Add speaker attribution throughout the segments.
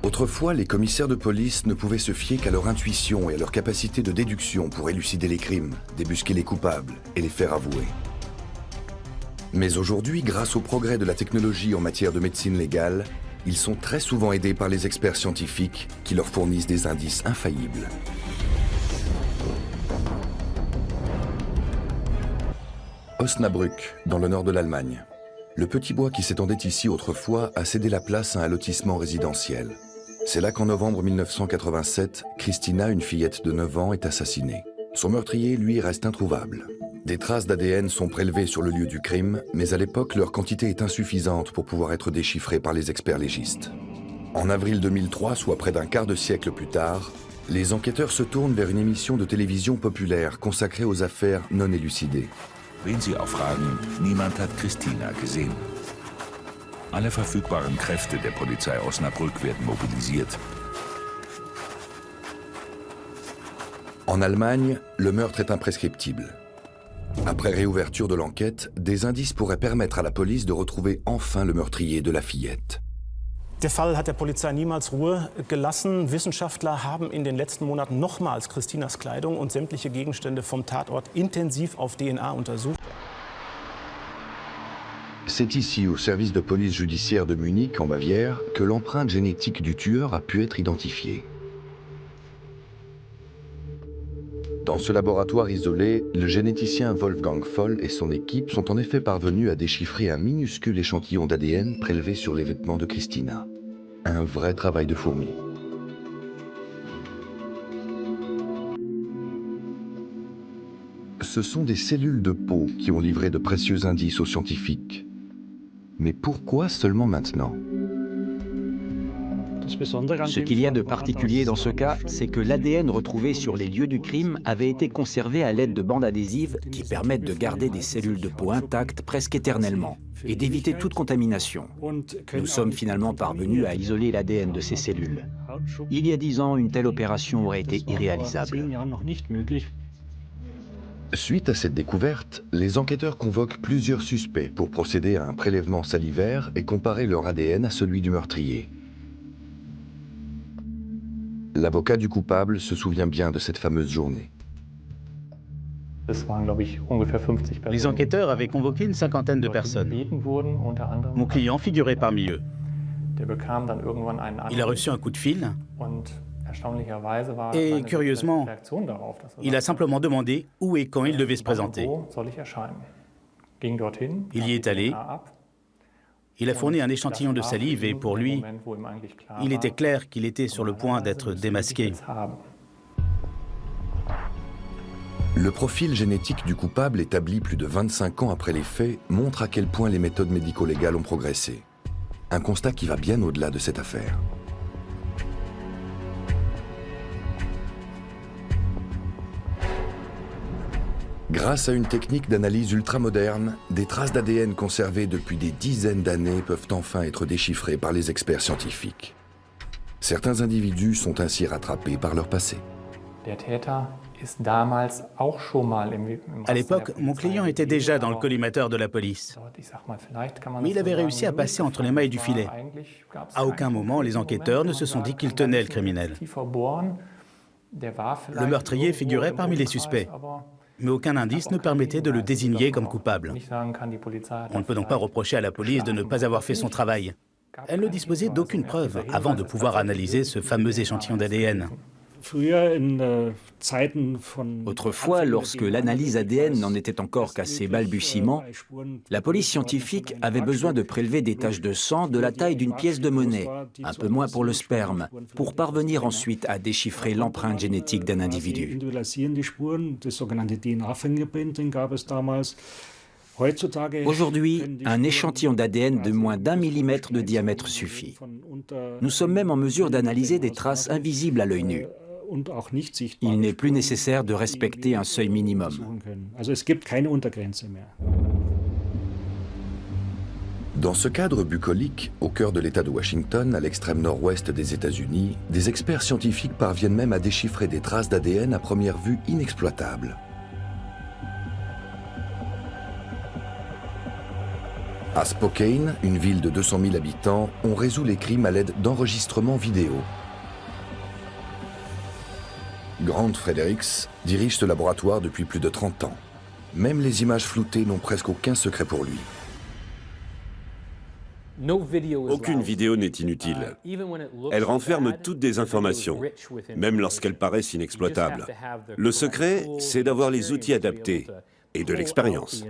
Speaker 1: Autrefois, les commissaires de police ne pouvaient se fier qu'à leur intuition et à leur capacité de déduction pour élucider les crimes, débusquer les coupables et les faire avouer. Mais aujourd'hui, grâce au progrès de la technologie en matière de médecine légale, ils sont très souvent aidés par les experts scientifiques qui leur fournissent des indices infaillibles. Osnabrück, dans le nord de l'Allemagne. Le petit bois qui s'étendait ici autrefois a cédé la place à un lotissement résidentiel. C'est là qu'en novembre 1987, Christina, une fillette de 9 ans, est assassinée. Son meurtrier, lui, reste introuvable. Des traces d'ADN sont prélevées sur le lieu du crime, mais à l'époque, leur quantité est insuffisante pour pouvoir être déchiffrée par les experts légistes. En avril 2003, soit près d'un quart de siècle plus tard, les enquêteurs se tournent vers une émission de télévision populaire consacrée aux affaires non élucidées.
Speaker 2: Wen Sie auch fragen, niemand hat Christina gesehen. Alle verfügbaren Kräfte der Polizei Osnabrück werden mobilisiert.
Speaker 1: En Allemagne, le meurtre est imprescriptible. Après réouverture de l'enquête, des indices pourraient permettre à la police de retrouver enfin le meurtrier de la fillette.
Speaker 3: Der Fall hat der Polizei niemals Ruhe gelassen. Wissenschaftler haben in den letzten Monaten nochmals Christinas Kleidung und sämtliche Gegenstände vom Tatort intensiv auf DNA untersucht.
Speaker 1: C'est ici, au service de police judiciaire de Munich, en Bavière, que l'empreinte génétique du tueur a pu être identifiée. Dans ce laboratoire isolé, le généticien Wolfgang Voll et son équipe sont en effet parvenus à déchiffrer un minuscule échantillon d'ADN prélevé sur les vêtements de Christina. Un vrai travail de fourmi. Ce sont des cellules de peau qui ont livré de précieux indices aux scientifiques. Mais pourquoi seulement maintenant ?
Speaker 4: Ce qu'il y a de particulier dans ce cas, c'est que l'ADN retrouvé sur les lieux du crime avait été conservé à l'aide de bandes adhésives qui permettent de garder des cellules de peau intactes presque éternellement et d'éviter toute contamination. Nous sommes finalement parvenus à isoler l'ADN de ces cellules. Il y a 10 ans, une telle opération aurait été irréalisable.
Speaker 1: Suite à cette découverte, les enquêteurs convoquent plusieurs suspects pour procéder à un prélèvement salivaire et comparer leur ADN à celui du meurtrier. L'avocat du coupable se souvient bien de cette fameuse journée.
Speaker 5: Les enquêteurs avaient convoqué une cinquantaine de personnes. Mon client figurait parmi eux. Il a reçu un coup de fil et, curieusement, il a simplement demandé où et quand il devait se présenter. Il y est allé. Il a fourni un échantillon de salive et pour lui, il était clair qu'il était sur le point d'être démasqué.
Speaker 1: Le profil génétique du coupable établi plus de 25 ans après les faits montre à quel point les méthodes médico-légales ont progressé. Un constat qui va bien au-delà de cette affaire. Grâce à une technique d'analyse ultramoderne, des traces d'ADN conservées depuis des dizaines d'années peuvent enfin être déchiffrées par les experts scientifiques. Certains individus sont ainsi rattrapés par leur passé.
Speaker 5: À l'époque, mon client était déjà dans le collimateur de la police. Mais il avait réussi à passer entre les mailles du filet. À aucun moment, les enquêteurs ne se sont dit qu'il tenait le criminel. Le meurtrier figurait parmi les suspects. Mais aucun indice ne permettait de le désigner comme coupable. On ne peut donc pas reprocher à la police de ne pas avoir fait son travail. Elle ne disposait d'aucune preuve avant de pouvoir analyser ce fameux échantillon d'ADN.
Speaker 4: Autrefois, lorsque l'analyse ADN n'en était encore qu'à ses balbutiements, la police scientifique avait besoin de prélever des taches de sang de la taille d'une pièce de monnaie, un peu moins pour le sperme, pour parvenir ensuite à déchiffrer l'empreinte génétique d'un individu. Aujourd'hui, un échantillon d'ADN de moins d'1 millimètre de diamètre suffit. Nous sommes même en mesure d'analyser des traces invisibles à l'œil nu. Il n'est plus nécessaire de respecter un seuil minimum.
Speaker 1: Dans ce cadre bucolique, au cœur de l'État de Washington, à l'extrême nord-ouest des États-Unis, des experts scientifiques parviennent même à déchiffrer des traces d'ADN à première vue inexploitables. À Spokane, une ville de 200 000 habitants, on résout les crimes à l'aide d'enregistrements vidéo. Grant Fredericks dirige ce laboratoire depuis plus de 30 ans. Même les images floutées n'ont presque aucun secret pour lui.
Speaker 6: Aucune vidéo n'est inutile. Elle renferme toutes des informations, même lorsqu'elles paraissent inexploitables. Le secret, c'est d'avoir les outils adaptés et de l'expérience.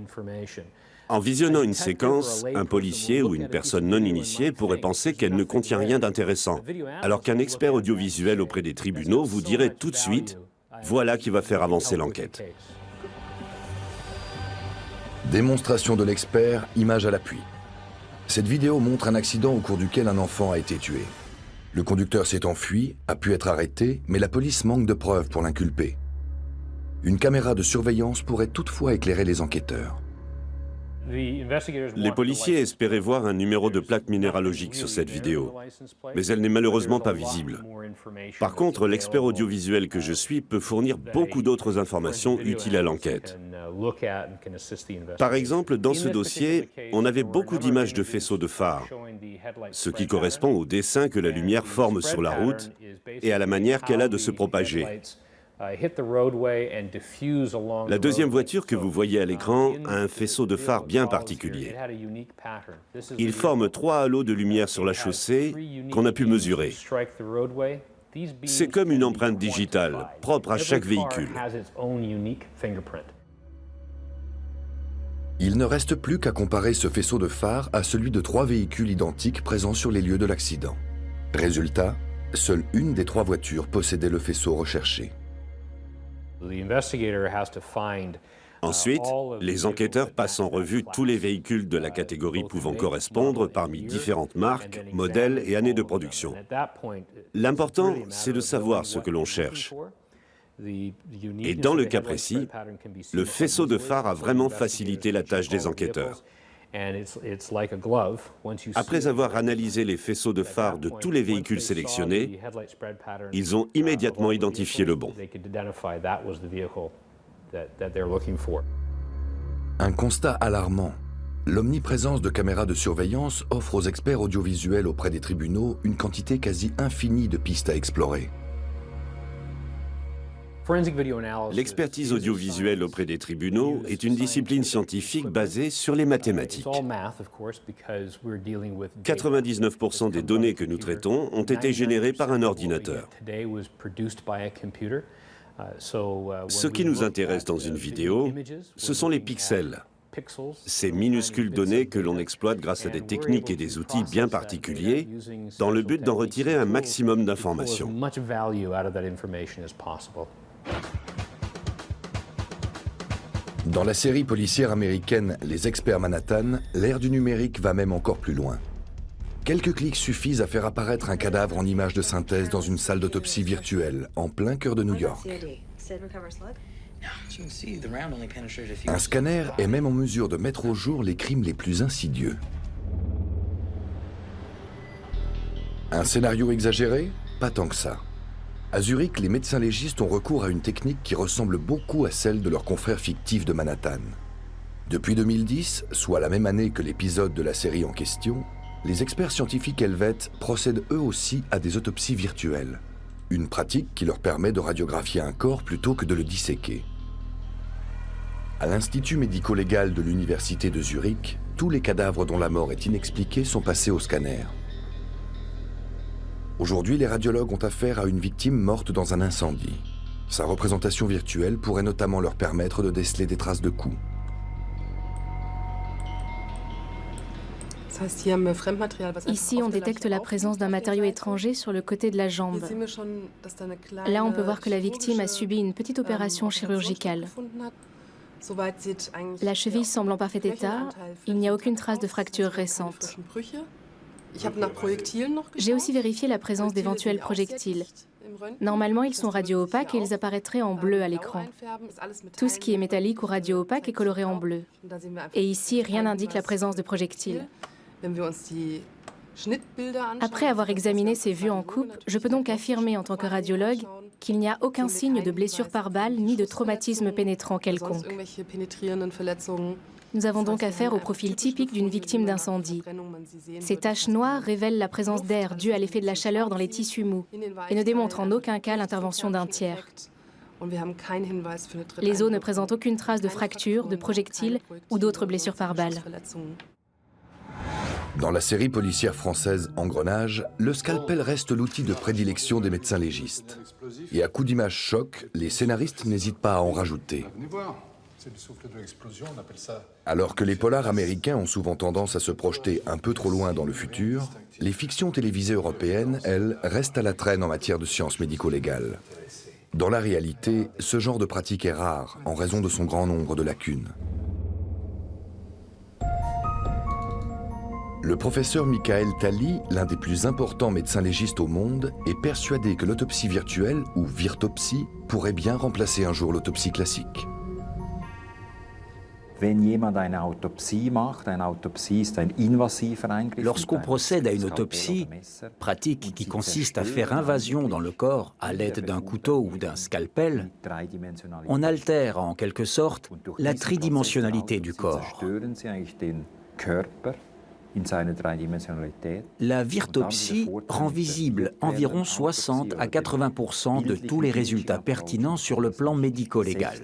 Speaker 6: En visionnant une séquence, un policier ou une personne non initiée pourrait penser qu'elle ne contient rien d'intéressant, alors qu'un expert audiovisuel auprès des tribunaux vous dirait tout de suite « voilà qui va faire avancer l'enquête ».
Speaker 1: Démonstration de l'expert, image à l'appui. Cette vidéo montre un accident au cours duquel un enfant a été tué. Le conducteur s'est enfui, a pu être arrêté, mais la police manque de preuves pour l'inculper. Une caméra de surveillance pourrait toutefois éclairer les enquêteurs.
Speaker 6: Les policiers espéraient voir un numéro de plaque minéralogique sur cette vidéo, mais elle n'est malheureusement pas visible. Par contre, l'expert audiovisuel que je suis peut fournir beaucoup d'autres informations utiles à l'enquête. Par exemple, dans ce dossier, on avait beaucoup d'images de faisceaux de phare, ce qui correspond au dessin que la lumière forme sur la route et à la manière qu'elle a de se propager. La deuxième voiture que vous voyez à l'écran a un faisceau de phare bien particulier. Il forme 3 halos de lumière sur la chaussée qu'on a pu mesurer. C'est comme une empreinte digitale, propre à chaque véhicule.
Speaker 1: Il ne reste plus qu'à comparer ce faisceau de phare à celui de 3 véhicules identiques présents sur les lieux de l'accident. Résultat, seule une des 3 voitures possédait le faisceau recherché.
Speaker 6: Ensuite, les enquêteurs passent en revue tous les véhicules de la catégorie pouvant correspondre parmi différentes marques, modèles et années de production. L'important, c'est de savoir ce que l'on cherche. Et dans le cas précis, le faisceau de phare a vraiment facilité la tâche des enquêteurs. Après avoir analysé les faisceaux de phare de tous les véhicules sélectionnés, ils ont immédiatement identifié le bon.
Speaker 1: Un constat alarmant. L'omniprésence de caméras de surveillance offre aux experts audiovisuels auprès des tribunaux une quantité quasi infinie de pistes à explorer.
Speaker 6: L'expertise audiovisuelle auprès des tribunaux est une discipline scientifique basée sur les mathématiques. 99% des données que nous traitons ont été générées par un ordinateur. Ce qui nous intéresse dans une vidéo, ce sont les pixels. Ces minuscules données que l'on exploite grâce à des techniques et des outils bien particuliers, dans le but d'en retirer un maximum d'informations.
Speaker 1: Dans la série policière américaine Les Experts Manhattan, l'ère du numérique va même encore plus loin. Quelques clics suffisent à faire apparaître un cadavre en image de synthèse dans une salle d'autopsie virtuelle, en plein cœur de New York. Un scanner est même en mesure de mettre au jour les crimes les plus insidieux. Un scénario exagéré? Pas tant que ça. À Zurich, les médecins légistes ont recours à une technique qui ressemble beaucoup à celle de leurs confrères fictifs de Manhattan. Depuis 2010, soit la même année que l'épisode de la série en question, les experts scientifiques helvètes procèdent eux aussi à des autopsies virtuelles. Une pratique qui leur permet de radiographier un corps plutôt que de le disséquer. À l'Institut médico-légal de l'Université de Zurich, tous les cadavres dont la mort est inexpliquée sont passés au scanner. Aujourd'hui, les radiologues ont affaire à une victime morte dans un incendie. Sa représentation virtuelle pourrait notamment leur permettre de déceler des traces de coups.
Speaker 7: Ici, on détecte la présence d'un matériau étranger sur le côté de la jambe. Là, on peut voir que la victime a subi une petite opération chirurgicale. La cheville semble en parfait état. Il n'y a aucune trace de fracture récente. J'ai aussi vérifié la présence d'éventuels projectiles. Normalement, ils sont radio-opaques et ils apparaîtraient en bleu à l'écran. Tout ce qui est métallique ou radio-opaque est coloré en bleu. Et ici, rien n'indique la présence de projectiles. Après avoir examiné ces vues en coupe, je peux donc affirmer en tant que radiologue qu'il n'y a aucun signe de blessure par balle ni de traumatisme pénétrant quelconque. Nous avons donc affaire au profil typique d'une victime d'incendie. Ces taches noires révèlent la présence d'air due à l'effet de la chaleur dans les tissus mous et ne démontrent en aucun cas l'intervention d'un tiers. Les os ne présentent aucune trace de fracture, de projectile ou d'autres blessures par balle.
Speaker 1: Dans la série policière française Engrenage, le scalpel reste l'outil de prédilection des médecins légistes. Et à coup d'images choc, les scénaristes n'hésitent pas à en rajouter. Alors que les polars américains ont souvent tendance à se projeter un peu trop loin dans le futur, les fictions télévisées européennes, elles, restent à la traîne en matière de sciences médico-légales. Dans la réalité, ce genre de pratique est rare en raison de son grand nombre de lacunes. Le professeur Michael Talley, l'un des plus importants médecins légistes au monde, est persuadé que l'autopsie virtuelle, ou virtopsie, pourrait bien remplacer un jour l'autopsie classique.
Speaker 4: Lorsqu'on procède à une autopsie, pratique qui consiste à faire invasion dans le corps à l'aide d'un couteau ou d'un scalpel, on altère en quelque sorte la tridimensionnalité du corps. La virtopsie rend visible environ 60 à 80% de tous les résultats pertinents sur le plan médico-légal.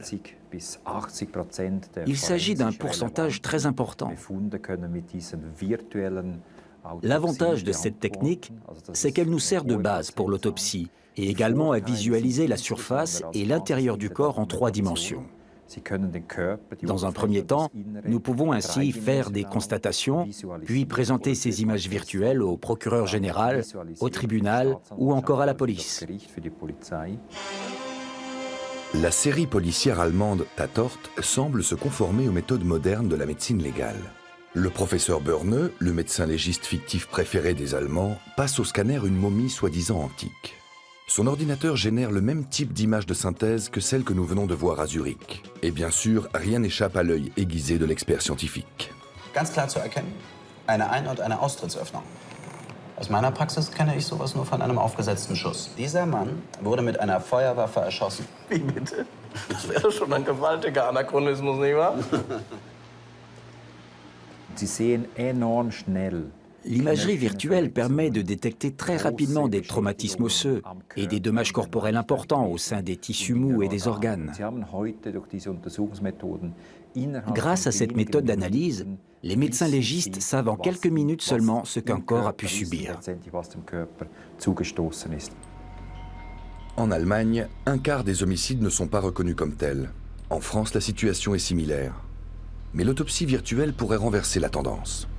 Speaker 4: Il s'agit d'un pourcentage très important. L'avantage de cette technique, c'est qu'elle nous sert de base pour l'autopsie et également à visualiser la surface et l'intérieur du corps en 3 dimensions. Dans un premier temps, nous pouvons ainsi faire des constatations, puis présenter ces images virtuelles au procureur général, au tribunal ou encore à la police.
Speaker 1: La série policière allemande Tatort semble se conformer aux méthodes modernes de la médecine légale. Le professeur Börne, le médecin légiste fictif préféré des Allemands, passe au scanner une momie soi-disant antique. Son ordinateur génère le même type d'image de synthèse que celle que nous venons de voir à Zurich. Et bien sûr, rien n'échappe à l'œil aiguisé de l'expert scientifique.
Speaker 8: Ganz klar zu erkennen, eine Ein- und eine Austrittsöffnung. Aus meiner Praxis kenne ich sowas nur von einem aufgesetzten Schuss. Dieser Mann wurde mit einer Feuerwaffe erschossen.
Speaker 9: Wie bitte? Das wäre schon ein gewaltiger Anachronismus, nicht wahr?
Speaker 10: Sie sehen enorm schnell.
Speaker 4: L'imagerie virtuelle permet de détecter très rapidement des traumatismes osseux et des dommages corporels importants au sein des tissus mous et des organes. Grâce à cette méthode d'analyse, les médecins légistes savent en quelques minutes seulement ce qu'un corps a pu subir.
Speaker 1: En Allemagne, un quart des homicides ne sont pas reconnus comme tels. En France, la situation est similaire. Mais l'autopsie virtuelle pourrait renverser la tendance.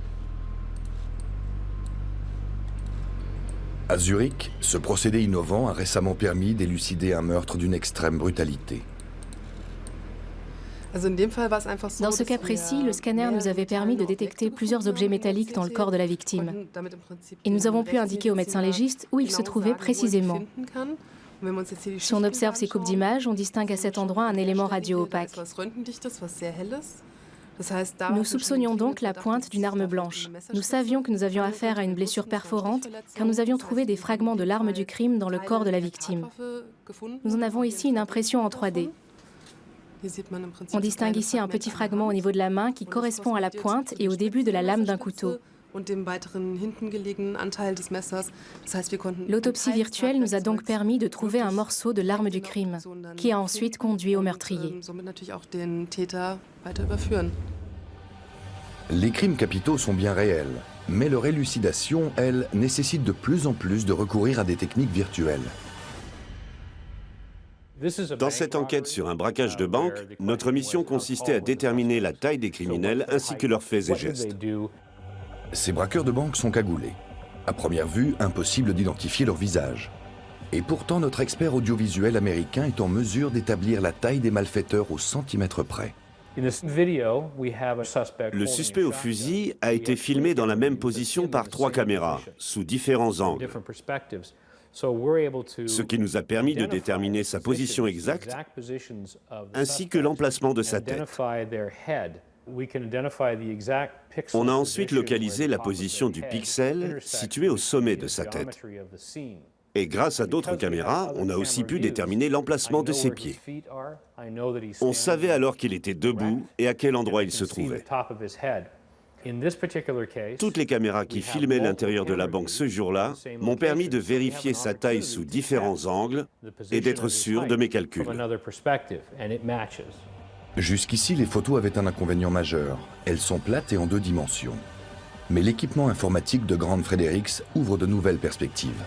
Speaker 1: À Zurich, ce procédé innovant a récemment permis d'élucider un meurtre d'une extrême brutalité.
Speaker 7: Dans ce cas précis, le scanner nous avait permis de détecter plusieurs objets métalliques dans le corps de la victime. Et nous avons pu indiquer au médecin légiste où ils se trouvaient précisément. Si on observe ces coupes d'images, on distingue à cet endroit un élément radio-opaque. Nous soupçonnions donc la pointe d'une arme blanche. Nous savions que nous avions affaire à une blessure perforante car nous avions trouvé des fragments de l'arme du crime dans le corps de la victime. Nous en avons ici une impression en 3D. On distingue ici un petit fragment au niveau de la main qui correspond à la pointe et au début de la lame d'un couteau. L'autopsie virtuelle nous a donc permis de trouver un morceau de l'arme du crime, qui a ensuite conduit au meurtrier.
Speaker 1: Les crimes capitaux sont bien réels, mais leur élucidation, elle, nécessite de plus en plus de recourir à des techniques virtuelles.
Speaker 6: Dans cette enquête sur un braquage de banque, notre mission consistait à déterminer la taille des criminels ainsi que leurs faits et gestes.
Speaker 1: Ces braqueurs de banque sont cagoulés. À première vue, impossible d'identifier leur visage. Et pourtant, notre expert audiovisuel américain est en mesure d'établir la taille des malfaiteurs au centimètre près.
Speaker 6: Le suspect au fusil a été filmé dans la même position par 3 caméras, sous différents angles. Ce qui nous a permis de déterminer sa position exacte, ainsi que l'emplacement de sa tête. On a ensuite localisé la position du pixel situé au sommet de sa tête. Et grâce à d'autres caméras, on a aussi pu déterminer l'emplacement de ses pieds. On savait alors qu'il était debout et à quel endroit il se trouvait. Toutes les caméras qui filmaient l'intérieur de la banque ce jour-là m'ont permis de vérifier sa taille sous différents angles et d'être sûr de mes calculs.
Speaker 1: Jusqu'ici, les photos avaient un inconvénient majeur. Elles sont plates et en 2 dimensions. Mais l'équipement informatique de Grant Fredericks ouvre de nouvelles perspectives.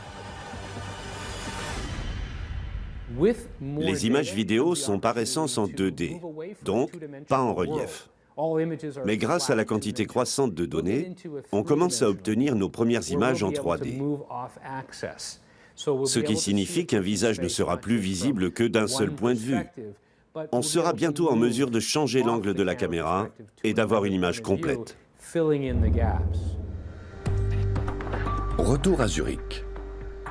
Speaker 6: Les images vidéo sont par essence en 2D, donc pas en relief. Mais grâce à la quantité croissante de données, on commence à obtenir nos premières images en 3D. Ce qui signifie qu'un visage ne sera plus visible que d'un seul point de vue. On sera bientôt en mesure de changer l'angle de la caméra et d'avoir une image complète.
Speaker 1: Retour à Zurich.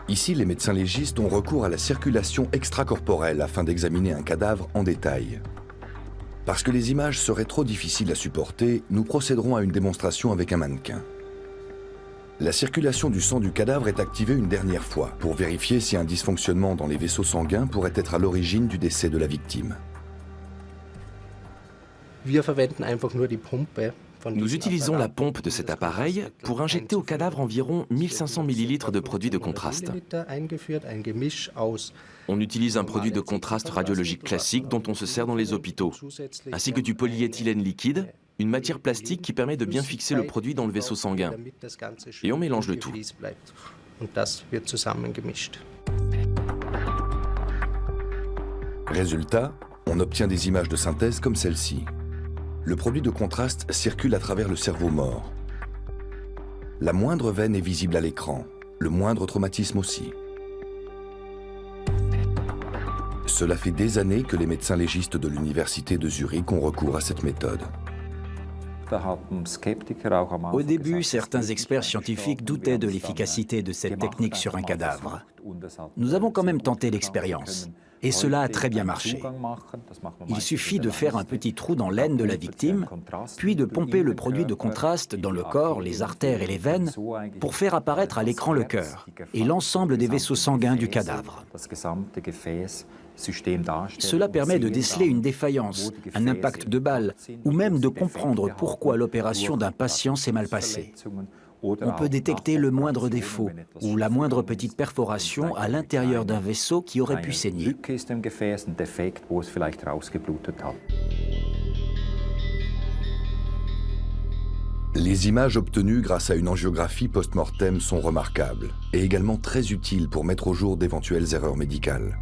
Speaker 1: Ici, les médecins légistes ont recours à la circulation extracorporelle afin d'examiner un cadavre en détail. Parce que les images seraient trop difficiles à supporter, nous procéderons à une démonstration avec un mannequin. La circulation du sang du cadavre est activée une dernière fois pour vérifier si un dysfonctionnement dans les vaisseaux sanguins pourrait être à l'origine du décès de la victime.
Speaker 11: Nous utilisons la pompe de cet appareil pour injecter au cadavre environ 1500 ml de produit de contraste. On utilise un produit de contraste radiologique classique dont on se sert dans les hôpitaux, ainsi que du polyéthylène liquide, une matière plastique qui permet de bien fixer le produit dans le vaisseau sanguin. Et on mélange le tout.
Speaker 1: Résultat, on obtient des images de synthèse comme celle-ci. Le produit de contraste circule à travers le cerveau mort. La moindre veine est visible à l'écran, le moindre traumatisme aussi. Cela fait des années que les médecins légistes de l'université de Zurich ont recours à cette méthode.
Speaker 4: Au début, certains experts scientifiques doutaient de l'efficacité de cette technique sur un cadavre. Nous avons quand même tenté l'expérience. Et cela a très bien marché. Il suffit de faire un petit trou dans l'aine de la victime, puis de pomper le produit de contraste dans le corps, les artères et les veines, pour faire apparaître à l'écran le cœur et l'ensemble des vaisseaux sanguins du cadavre. Cela permet de déceler une défaillance, un impact de balle, ou même de comprendre pourquoi l'opération d'un patient s'est mal passée. On peut détecter le moindre défaut ou la moindre petite perforation à l'intérieur d'un vaisseau qui aurait pu saigner.
Speaker 1: Les images obtenues grâce à une angiographie post-mortem sont remarquables et également très utiles pour mettre au jour d'éventuelles erreurs médicales.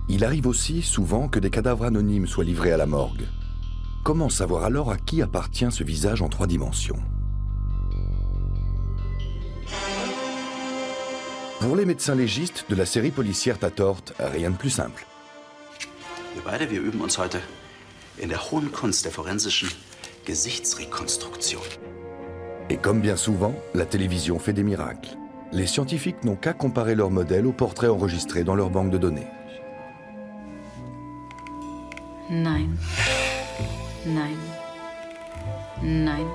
Speaker 1: Il arrive aussi souvent que des cadavres anonymes soient livrés à la morgue. Comment savoir alors à qui appartient ce visage en 3 dimensions? Pour les médecins légistes de la série policière Tatort, rien de plus simple.
Speaker 8: Wir beide, wir üben uns heute in der hohen Kunst der forensischen Gesichtsrekonstruktion.
Speaker 1: Et comme bien souvent, la télévision fait des miracles. Les scientifiques n'ont qu'à comparer leurs modèles aux portraits enregistrés dans leur banque de données.
Speaker 12: Nein. Nein. Nein.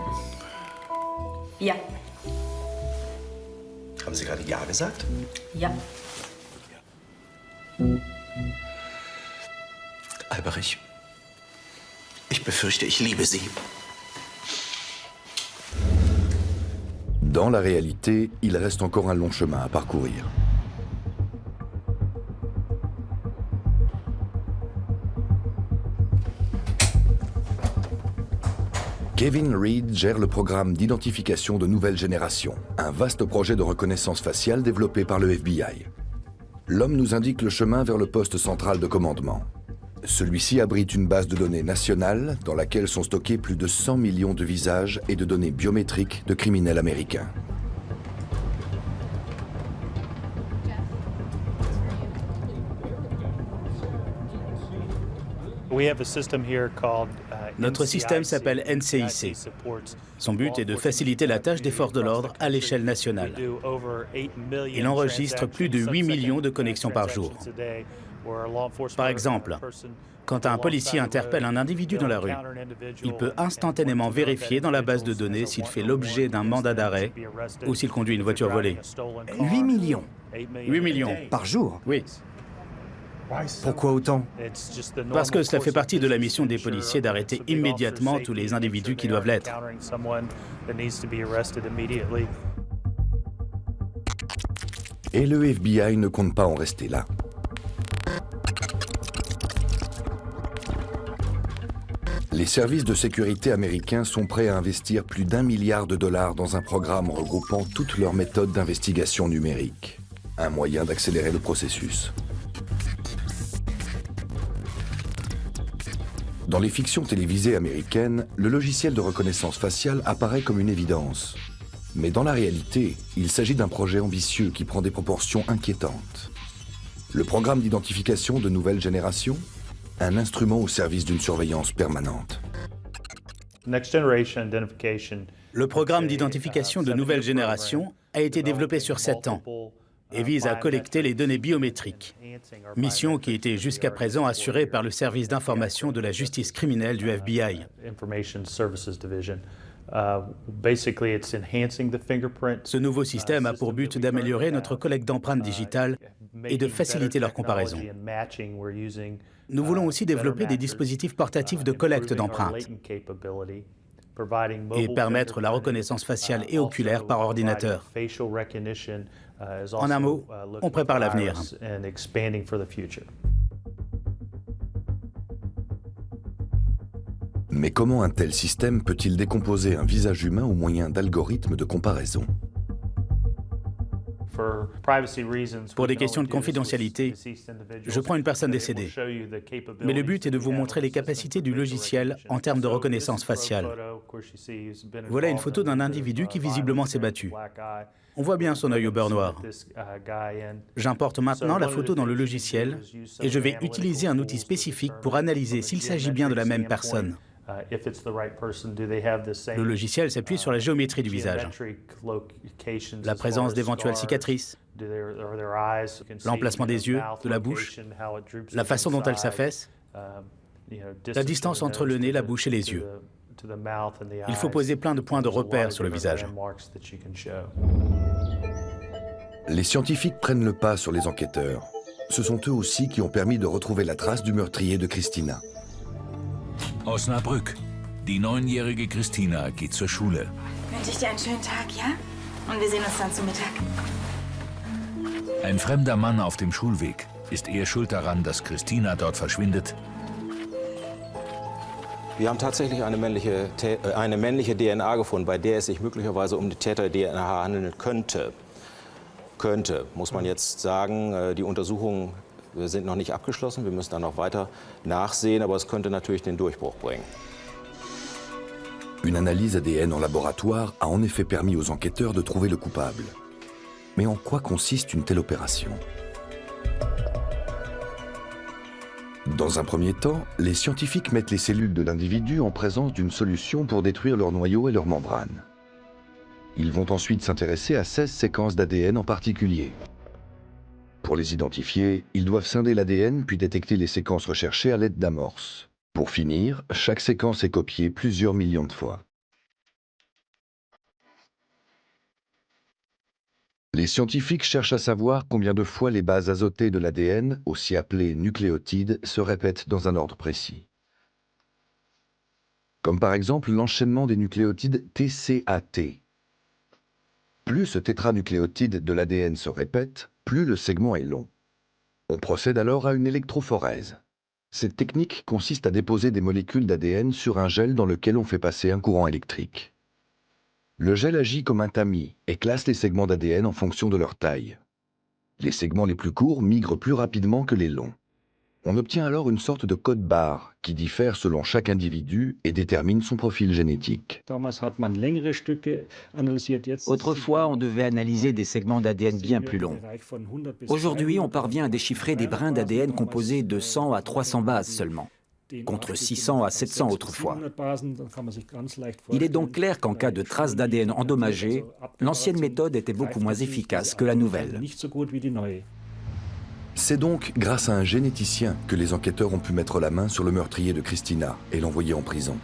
Speaker 12: Ja.
Speaker 8: Haben Sie gerade Ja gesagt?
Speaker 12: Ja.
Speaker 8: Alberich, ich befürchte, ich liebe Sie.
Speaker 1: Dans la réalité, il reste encore un long chemin à parcourir. Kevin Reed gère le programme d'identification de nouvelle génération, un vaste projet de reconnaissance faciale développé par le FBI. L'homme nous indique le chemin vers le poste central de commandement. Celui-ci abrite une base de données nationale dans laquelle sont stockés plus de 100 millions de visages et de données biométriques de criminels américains.
Speaker 5: Notre système s'appelle NCIC. Son but est de faciliter la tâche des forces de l'ordre à l'échelle nationale. Il enregistre plus de 8 millions de connexions par jour. Par exemple, Quand un policier interpelle un individu dans la rue, il peut instantanément vérifier dans la base de données s'il fait l'objet d'un mandat d'arrêt ou s'il conduit une voiture volée.
Speaker 13: 8 millions
Speaker 5: 8 millions.
Speaker 13: par jour?
Speaker 5: Oui.
Speaker 13: Pourquoi autant?
Speaker 5: Parce que cela fait partie de la mission des policiers d'arrêter immédiatement tous les individus qui doivent l'être.
Speaker 1: Et le FBI ne compte pas en rester là. Les services de sécurité américains sont prêts à investir plus d'1 milliard de dollars dans un programme regroupant toutes leurs méthodes d'investigation numérique. Un moyen d'accélérer le processus. Dans les fictions télévisées américaines, le logiciel de reconnaissance faciale apparaît comme une évidence. Mais dans la réalité, il s'agit d'un projet ambitieux qui prend des proportions inquiétantes. Le programme d'identification de nouvelle génération, un instrument au service d'une surveillance permanente.
Speaker 5: Le programme d'identification de nouvelle génération a été développé sur 7 ans et vise à collecter les données biométriques, mission qui était jusqu'à présent assurée par le service d'information de la justice criminelle du FBI. Ce nouveau système a pour but d'améliorer notre collecte d'empreintes digitales et de faciliter leur comparaison. Nous voulons aussi développer des dispositifs portatifs de collecte d'empreintes et permettre la reconnaissance faciale et oculaire par ordinateur. En un mot, on prépare l'avenir.
Speaker 1: Mais comment un tel système peut-il décomposer un visage humain au moyen d'algorithmes de comparaison?
Speaker 5: Pour des questions de confidentialité, je prends une personne décédée. Mais le but est de vous montrer les capacités du logiciel en termes de reconnaissance faciale. Voilà une photo d'un individu qui visiblement s'est battu. On voit bien son œil au beurre noir. J'importe maintenant la photo dans le logiciel et je vais utiliser un outil spécifique pour analyser s'il s'agit bien de la même personne. Le logiciel s'appuie sur la géométrie du visage, la présence d'éventuelles cicatrices, l'emplacement des yeux, de la bouche, la façon dont elle s'affaisse, la distance entre le nez, la bouche et les yeux. Il faut poser plein de points de repère sur le visage.
Speaker 1: Les scientifiques prennent le pas sur les enquêteurs. Ce sont eux aussi qui ont permis de retrouver la trace du meurtrier de Christina.
Speaker 2: Osnabrück. Die 9-jährige Christina geht zur Schule.
Speaker 12: Wünsche ich dir einen schönen Tag, ja? Und wir sehen uns dann zu Mittag.
Speaker 2: Ein fremder Mann auf dem Schulweg. Ist er schuld daran, dass Christina dort verschwindet?
Speaker 14: Wir haben tatsächlich eine männliche DNA gefunden, bei der es sich möglicherweise um die Täter-DNA handeln könnte. Muss man jetzt sagen, die Untersuchungen sind noch nicht abgeschlossen. Wir müssen da noch weiter nachsehen, aber es könnte natürlich den Durchbruch bringen.
Speaker 1: Une analyse ADN en laboratoire a en effet permis aux enquêteurs de trouver le coupable. Mais en quoi consiste une telle opération? Dans un premier temps, les scientifiques mettent les cellules de l'individu en présence d'une solution pour détruire leur noyau et leur membrane. Ils vont ensuite s'intéresser à 16 séquences d'ADN en particulier. Pour les identifier, ils doivent scinder l'ADN puis détecter les séquences recherchées à l'aide d'amorces. Pour finir, chaque séquence est copiée plusieurs millions de fois. Les scientifiques cherchent à savoir combien de fois les bases azotées de l'ADN, aussi appelées nucléotides, se répètent dans un ordre précis. Comme par exemple l'enchaînement des nucléotides TCAT. Plus ce tétranucléotide de l'ADN se répète, plus le segment est long. On procède alors à une électrophorèse. Cette technique consiste à déposer des molécules d'ADN sur un gel dans lequel on fait passer un courant électrique. Le gel agit comme un tamis et classe les segments d'ADN en fonction de leur taille. Les segments les plus courts migrent plus rapidement que les longs. On obtient alors une sorte de code barre qui diffère selon chaque individu et détermine son profil génétique.
Speaker 4: Autrefois, on devait analyser des segments d'ADN bien plus longs. Aujourd'hui, on parvient à déchiffrer des brins d'ADN composés de 100 à 300 bases seulement, contre 600 à 700 autrefois. Il est donc clair qu'en cas de traces d'ADN endommagées, l'ancienne méthode était beaucoup moins efficace que la nouvelle.
Speaker 1: C'est donc grâce à un généticien que les enquêteurs ont pu mettre la main sur le meurtrier de Christina et l'envoyer en prison.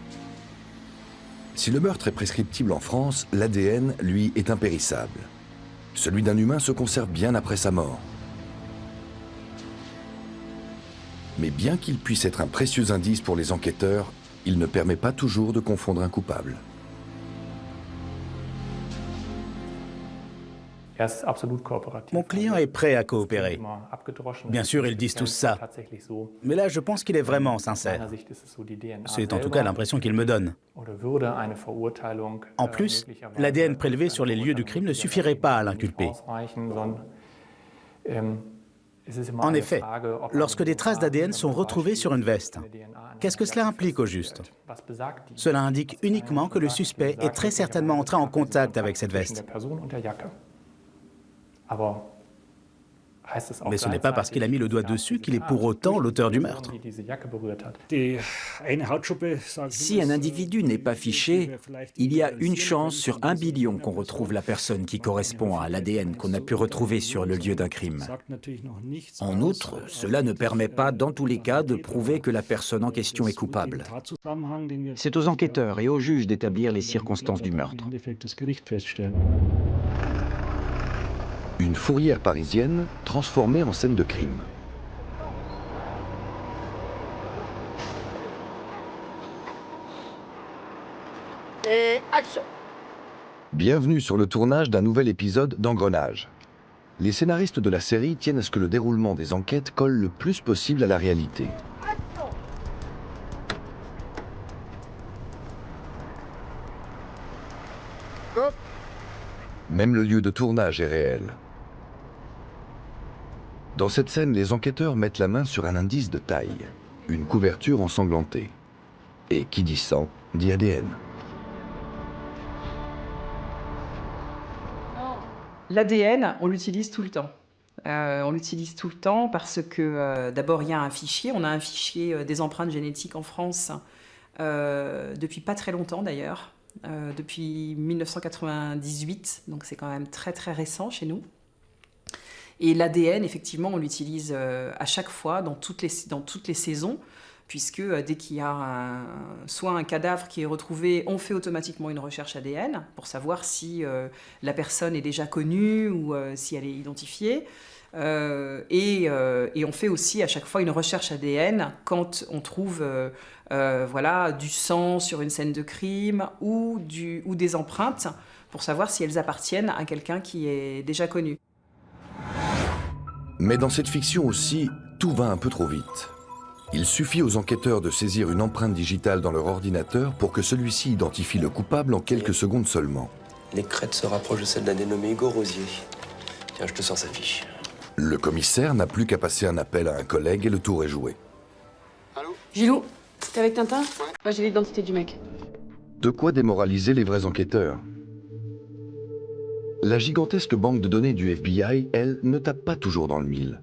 Speaker 1: Si le meurtre est prescriptible en France, l'ADN, lui, est impérissable. Celui d'un humain se conserve bien après sa mort. Mais bien qu'il puisse être un précieux indice pour les enquêteurs, il ne permet pas toujours de confondre un coupable.
Speaker 5: Mon client est prêt à coopérer. Bien sûr, ils disent tous ça. Mais là, je pense qu'il est vraiment sincère. C'est en tout cas l'impression qu'il me donne. En plus, l'ADN prélevé sur les lieux du crime ne suffirait pas à l'inculper. En effet, lorsque des traces d'ADN sont retrouvées sur une veste, qu'est-ce que cela implique au juste? Cela indique uniquement que le suspect est très certainement entré en contact avec cette veste. Mais ce n'est pas parce qu'il a mis le doigt dessus qu'il est pour autant l'auteur du meurtre.
Speaker 4: Si un individu n'est pas fiché, il y a une chance sur 1 billion qu'on retrouve la personne qui correspond à l'ADN qu'on a pu retrouver sur le lieu d'un crime. En outre, cela ne permet pas, dans tous les cas, de prouver que la personne en question est coupable. C'est aux enquêteurs et aux juges d'établir les circonstances du meurtre.
Speaker 1: Une fourrière parisienne transformée en scène de crime.
Speaker 15: Et action!
Speaker 1: Bienvenue sur le tournage d'un nouvel épisode d'Engrenage. Les scénaristes de la série tiennent à ce que le déroulement des enquêtes colle le plus possible à la réalité. Même le lieu de tournage est réel. Dans cette scène, les enquêteurs mettent la main sur un indice de taille, une couverture ensanglantée. Et qui dit sang, dit ADN.
Speaker 16: L'ADN, on l'utilise tout le temps. On l'utilise tout le temps parce que d'abord il y a un fichier, on a un fichier des empreintes génétiques en France depuis pas très longtemps d'ailleurs, depuis 1998, donc c'est quand même très très récent chez nous. Et l'ADN, effectivement, on l'utilise à chaque fois, dans toutes les saisons, puisque dès qu'il y a soit un cadavre qui est retrouvé, on fait automatiquement une recherche ADN pour savoir si la personne est déjà connue ou si elle est identifiée. Et on fait aussi à chaque fois une recherche ADN quand on trouve voilà, du sang sur une scène de crime ou des empreintes pour savoir si elles appartiennent à quelqu'un qui est déjà connu.
Speaker 1: Mais dans cette fiction aussi, tout va un peu trop vite. Il suffit aux enquêteurs de saisir une empreinte digitale dans leur ordinateur pour que celui-ci identifie le coupable en quelques secondes seulement.
Speaker 9: Les crêtes se rapprochent de celle d'un dénommé Hugo Rosier. Tiens, je te sors sa fiche.
Speaker 1: Le commissaire n'a plus qu'à passer un appel à un collègue et le tour est joué.
Speaker 15: Allô? Gilou, t'es avec Tintin? Ouais, j'ai l'identité du mec.
Speaker 1: De quoi démoraliser les vrais enquêteurs. La gigantesque banque de données du FBI, elle, ne tape pas toujours dans le mille.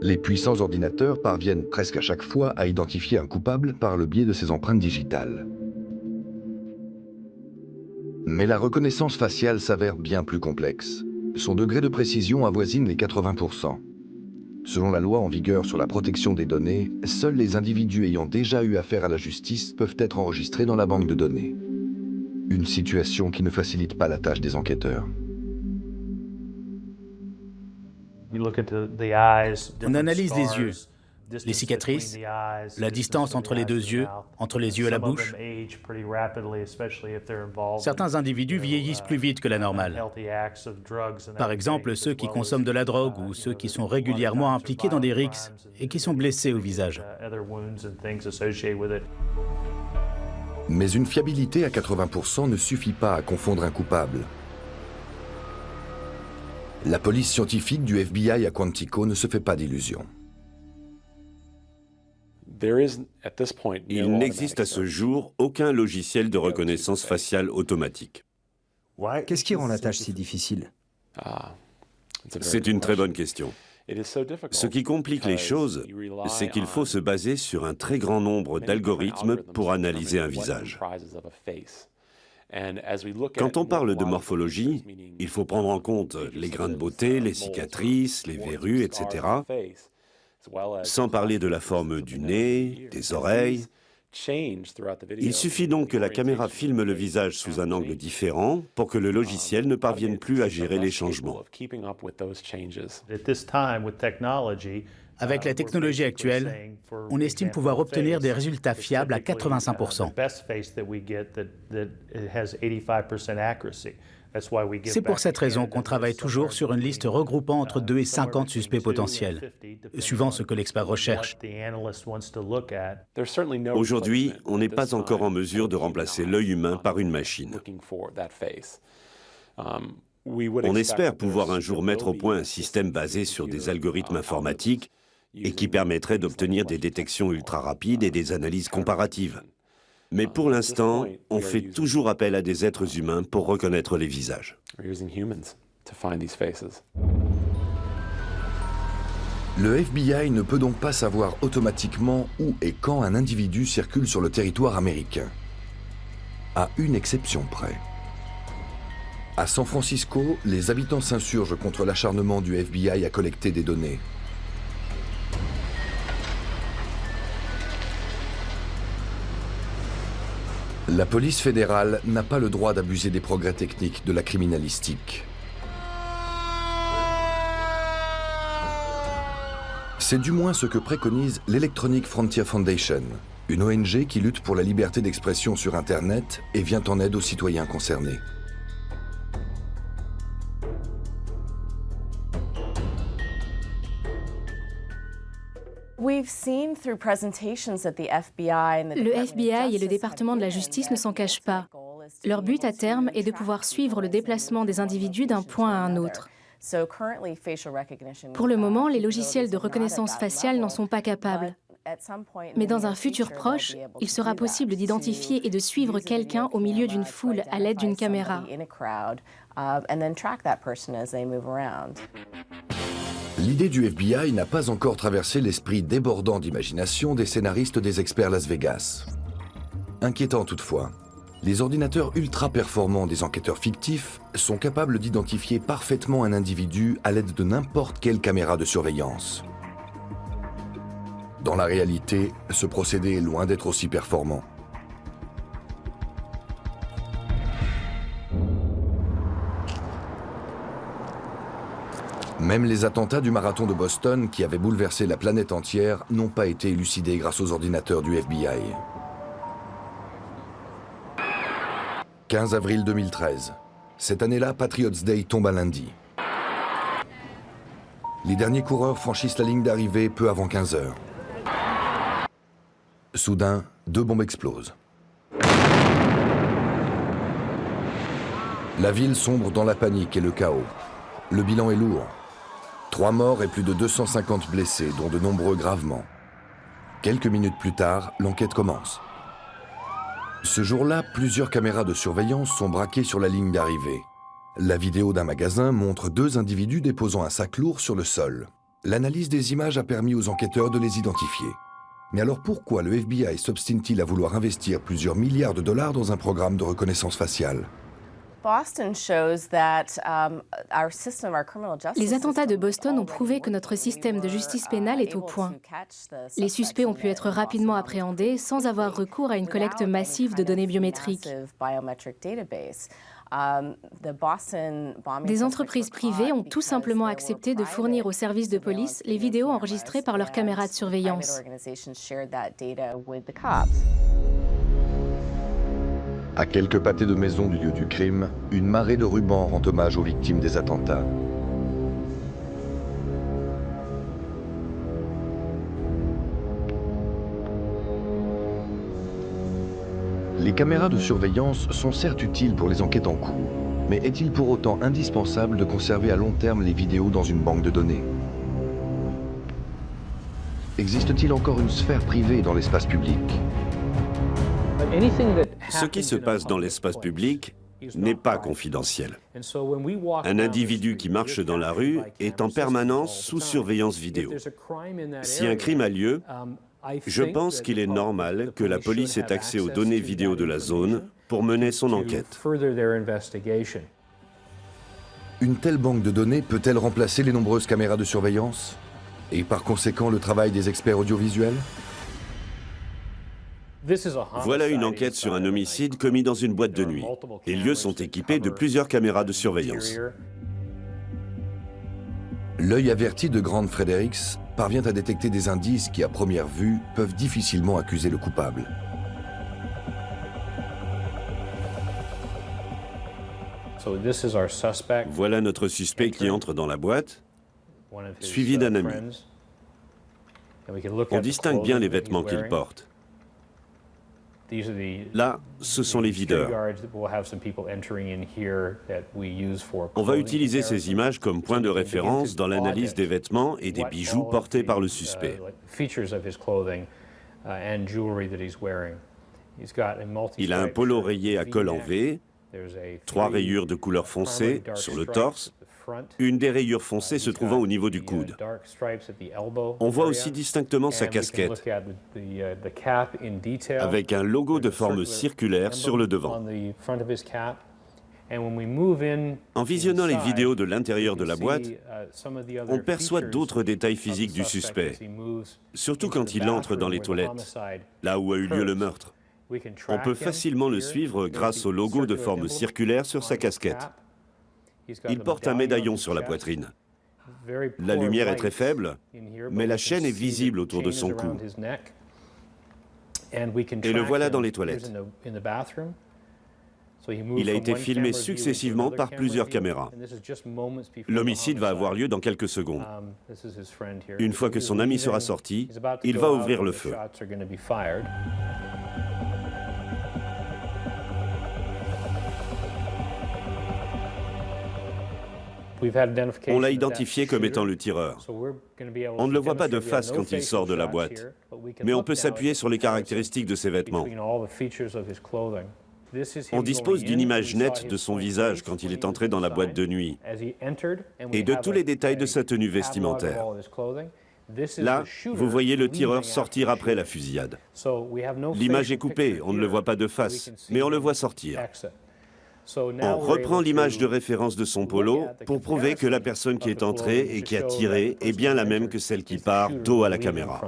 Speaker 1: Les puissants ordinateurs parviennent presque à chaque fois à identifier un coupable par le biais de ses empreintes digitales. Mais la reconnaissance faciale s'avère bien plus complexe. Son degré de précision avoisine les 80%. Selon la loi en vigueur sur la protection des données, seuls les individus ayant déjà eu affaire à la justice peuvent être enregistrés dans la banque de données. Une situation qui ne facilite pas la tâche des enquêteurs.
Speaker 5: On analyse les yeux, les cicatrices, la distance entre les deux yeux, entre les yeux et la bouche. Certains individus vieillissent plus vite que la normale. Par exemple, ceux qui consomment de la drogue ou ceux qui sont régulièrement impliqués dans des rixes et qui sont blessés au visage.
Speaker 1: Mais une fiabilité à 80% ne suffit pas à confondre un coupable. La police scientifique du FBI à Quantico ne se fait pas d'illusions.
Speaker 6: Il n'existe à ce jour aucun logiciel de reconnaissance faciale automatique.
Speaker 13: Qu'est-ce qui rend la tâche si difficile?
Speaker 6: C'est une très bonne question. Ce qui complique les choses, c'est qu'il faut se baser sur un très grand nombre d'algorithmes pour analyser un visage. Quand on parle de morphologie, il faut prendre en compte les grains de beauté, les cicatrices, les verrues, etc., sans parler de la forme du nez, des oreilles. Il suffit donc que la caméra filme le visage sous un angle différent pour que le logiciel ne parvienne plus à gérer les changements.
Speaker 5: Avec la technologie actuelle, on estime pouvoir obtenir des résultats fiables à 85%. C'est pour cette raison qu'on travaille toujours sur une liste regroupant entre 2 et 50 suspects potentiels, suivant ce que l'expert recherche.
Speaker 6: Aujourd'hui, on n'est pas encore en mesure de remplacer l'œil humain par une machine. On espère pouvoir un jour mettre au point un système basé sur des algorithmes informatiques et qui permettrait d'obtenir des détections ultra rapides et des analyses comparatives. Mais pour l'instant, on fait toujours appel à des êtres humains pour reconnaître les visages.
Speaker 1: Le FBI ne peut donc pas savoir automatiquement où et quand un individu circule sur le territoire américain. À une exception près. À San Francisco, les habitants s'insurgent contre l'acharnement du FBI à collecter des données. La police fédérale n'a pas le droit d'abuser des progrès techniques de la criminalistique. C'est du moins ce que préconise l'Electronic Frontier Foundation, une ONG qui lutte pour la liberté d'expression sur Internet et vient en aide aux citoyens concernés.
Speaker 7: Le FBI et le département de la justice ne s'en cachent pas. Leur but à terme est de pouvoir suivre le déplacement des individus d'un point à un autre. Pour le moment, les logiciels de reconnaissance faciale n'en sont pas capables. Mais dans un futur proche, il sera possible d'identifier et de suivre quelqu'un au milieu d'une foule à l'aide d'une caméra.
Speaker 1: L'idée du FBI n'a pas encore traversé l'esprit débordant d'imagination des scénaristes des experts Las Vegas. Inquiétant toutefois, les ordinateurs ultra performants des enquêteurs fictifs sont capables d'identifier parfaitement un individu à l'aide de n'importe quelle caméra de surveillance. Dans la réalité, ce procédé est loin d'être aussi performant. Même les attentats du marathon de Boston, qui avaient bouleversé la planète entière, n'ont pas été élucidés grâce aux ordinateurs du FBI. 15 avril 2013. Cette année-là, Patriots Day tombe à lundi. Les derniers coureurs franchissent la ligne d'arrivée peu avant 15 heures. Soudain, 2 bombes explosent. La ville sombre dans la panique et le chaos. Le bilan est lourd. 3 morts et plus de 250 blessés, dont de nombreux gravement. Quelques minutes plus tard, l'enquête commence. Ce jour-là, plusieurs caméras de surveillance sont braquées sur la ligne d'arrivée. La vidéo d'un magasin montre 2 individus déposant un sac lourd sur le sol. L'analyse des images a permis aux enquêteurs de les identifier. Mais alors pourquoi le FBI s'obstine-t-il à vouloir investir plusieurs milliards de dollars dans un programme de reconnaissance faciale ?
Speaker 7: Les attentats de Boston ont prouvé que notre système de justice pénale est au point. Les suspects ont pu être rapidement appréhendés sans avoir recours à une collecte massive de données biométriques. Des entreprises privées ont tout simplement accepté de fournir aux services de police les vidéos enregistrées par leurs caméras de surveillance.
Speaker 1: À quelques pâtés de maison du lieu du crime, une marée de rubans rend hommage aux victimes des attentats. Les caméras de surveillance sont certes utiles pour les enquêtes en cours, mais est-il pour autant indispensable de conserver à long terme les vidéos dans une banque de données ? Existe-t-il encore une sphère privée dans l'espace public ?
Speaker 6: Ce qui se passe dans l'espace public n'est pas confidentiel. Un individu qui marche dans la rue est en permanence sous surveillance vidéo. Si un crime a lieu, je pense qu'il est normal que la police ait accès aux données vidéo de la zone pour mener son enquête.
Speaker 1: Une telle banque de données peut-elle remplacer les nombreuses caméras de surveillance et par conséquent le travail des experts audiovisuels?
Speaker 6: Voilà une enquête sur un homicide commis dans une boîte de nuit. Les lieux sont équipés de plusieurs caméras de surveillance.
Speaker 1: L'œil averti de Grant Fredericks parvient à détecter des indices qui, à première vue, peuvent difficilement accuser le coupable.
Speaker 6: Voilà notre suspect qui entre dans la boîte, suivi d'un ami. On distingue bien les vêtements qu'il porte. Là, ce sont les videurs. On va utiliser ces images comme point de référence dans l'analyse des vêtements et des bijoux portés par le suspect. Il a un polo rayé à col en V, 3 rayures de couleur foncée sur le torse, une des rayures foncées se trouvant au niveau du coude. On voit aussi distinctement sa casquette, avec un logo de forme circulaire sur le devant. En visionnant les vidéos de l'intérieur de la boîte, on perçoit d'autres détails physiques du suspect, surtout quand il entre dans les toilettes, là où a eu lieu le meurtre. On peut facilement le suivre grâce au logo de forme circulaire sur sa casquette. Il porte un médaillon sur la poitrine. La lumière est très faible, mais la chaîne est visible autour de son cou. Et le voilà dans les toilettes. Il a été filmé successivement par plusieurs caméras. L'homicide va avoir lieu dans quelques secondes. Une fois que son ami sera sorti, il va ouvrir le feu. On l'a identifié comme étant le tireur. On ne le voit pas de face quand il sort de la boîte, mais on peut s'appuyer sur les caractéristiques de ses vêtements. On dispose d'une image nette de son visage quand il est entré dans la boîte de nuit et de tous les détails de sa tenue vestimentaire. Là, vous voyez le tireur sortir après la fusillade. L'image est coupée, on ne le voit pas de face, mais on le voit sortir. On reprend l'image de référence de son polo pour prouver que la personne qui est entrée et qui a tiré est bien la même que celle qui part dos à la caméra.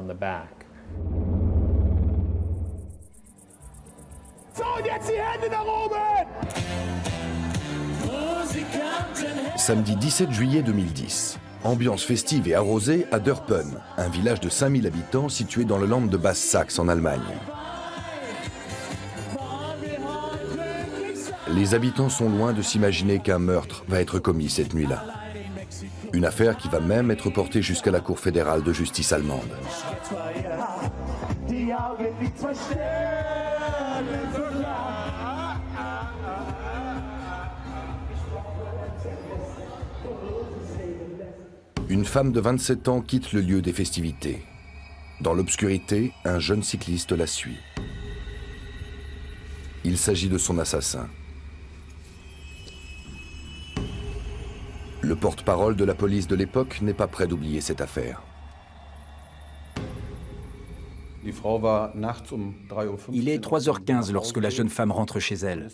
Speaker 1: Samedi 17 juillet 2010. Ambiance festive et arrosée à Dörpen, un village de 5000 habitants situé dans le land de Basse-Saxe en Allemagne. Les habitants sont loin de s'imaginer qu'un meurtre va être commis cette nuit-là. Une affaire qui va même être portée jusqu'à la Cour fédérale de justice allemande. Une femme de 27 ans quitte le lieu des festivités. Dans l'obscurité, un jeune cycliste la suit. Il s'agit de son assassin. Le porte-parole de la police de l'époque n'est pas prêt d'oublier cette affaire.
Speaker 4: Il est 3h15 lorsque la jeune femme rentre chez elle.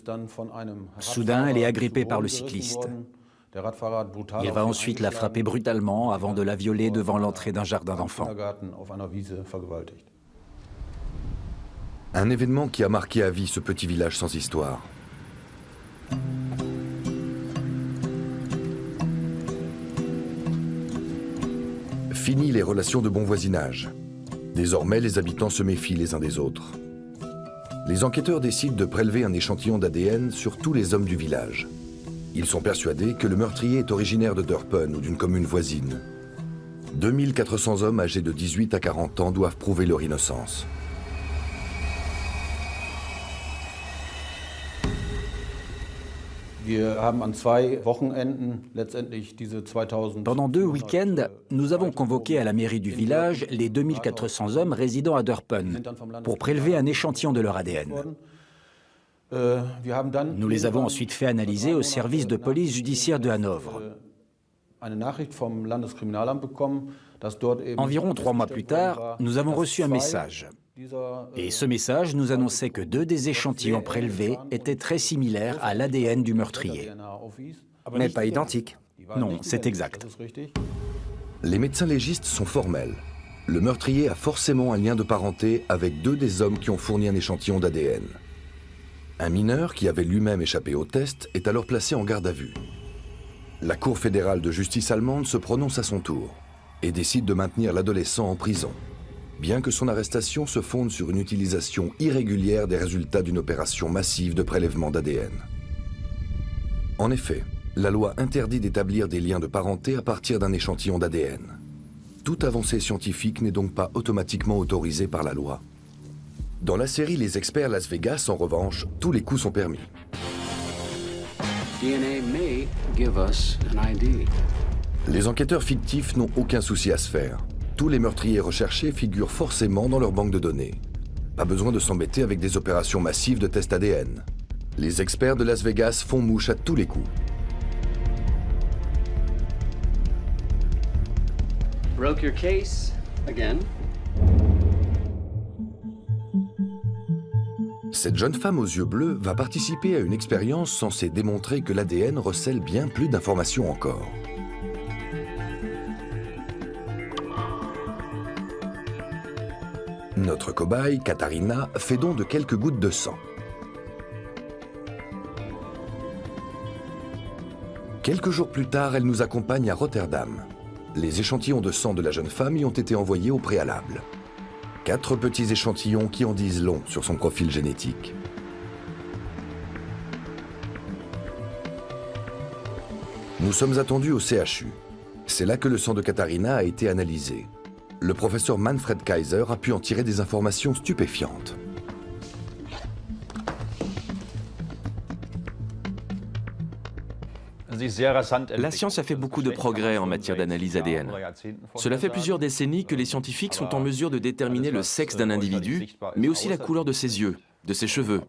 Speaker 4: Soudain, elle est agrippée par le cycliste. Il va ensuite la frapper brutalement avant de la violer devant l'entrée d'un jardin d'enfants.
Speaker 1: Un événement qui a marqué à vie ce petit village sans histoire. Fini les relations de bon voisinage. Désormais, les habitants se méfient les uns des autres. Les enquêteurs décident de prélever un échantillon d'ADN sur tous les hommes du village. Ils sont persuadés que le meurtrier est originaire de Dörpen ou d'une commune voisine. 2400 hommes âgés de 18 à 40 ans doivent prouver leur innocence.
Speaker 4: Pendant 2 week-ends, nous avons convoqué à la mairie du village les 2400 hommes résidant à Dörpen pour prélever un échantillon de leur ADN. Nous les avons ensuite fait analyser au service de police judiciaire de Hanovre. Environ 3 mois plus tard, nous avons reçu un message. Et ce message nous annonçait que 2 des échantillons prélevés étaient très similaires à l'ADN du meurtrier.
Speaker 13: Mais pas identiques.
Speaker 4: Non, c'est exact.
Speaker 1: Les médecins légistes sont formels. Le meurtrier a forcément un lien de parenté avec 2 des hommes qui ont fourni un échantillon d'ADN. Un mineur qui avait lui-même échappé au test est alors placé en garde à vue. La Cour fédérale de justice allemande se prononce à son tour et décide de maintenir l'adolescent en prison, bien que son arrestation se fonde sur une utilisation irrégulière des résultats d'une opération massive de prélèvement d'ADN. En effet, la loi interdit d'établir des liens de parenté à partir d'un échantillon d'ADN. Toute avancée scientifique n'est donc pas automatiquement autorisée par la loi. Dans la série Les Experts Las Vegas, en revanche, tous les coups sont permis.
Speaker 17: DNA may give us an ID.
Speaker 1: Les enquêteurs fictifs n'ont aucun souci à se faire. Tous les meurtriers recherchés figurent forcément dans leur banque de données. Pas besoin de s'embêter avec des opérations massives de tests ADN. Les experts de Las Vegas font mouche à tous les coups.
Speaker 17: Broke your case again.
Speaker 1: Cette jeune femme aux yeux bleus va participer à une expérience censée démontrer que l'ADN recèle bien plus d'informations encore. Notre cobaye, Katharina, fait don de quelques gouttes de sang. Quelques jours plus tard, elle nous accompagne à Rotterdam. Les échantillons de sang de la jeune femme y ont été envoyés au préalable. 4 petits échantillons qui en disent long sur son profil génétique. Nous sommes attendus au CHU. C'est là que le sang de Katharina a été analysé. Le professeur Manfred Kaiser a pu en tirer des informations stupéfiantes.
Speaker 11: La science a fait beaucoup de progrès en matière d'analyse ADN. Cela fait plusieurs décennies que les scientifiques sont en mesure de déterminer le sexe d'un individu, mais aussi la couleur de ses yeux, de ses cheveux,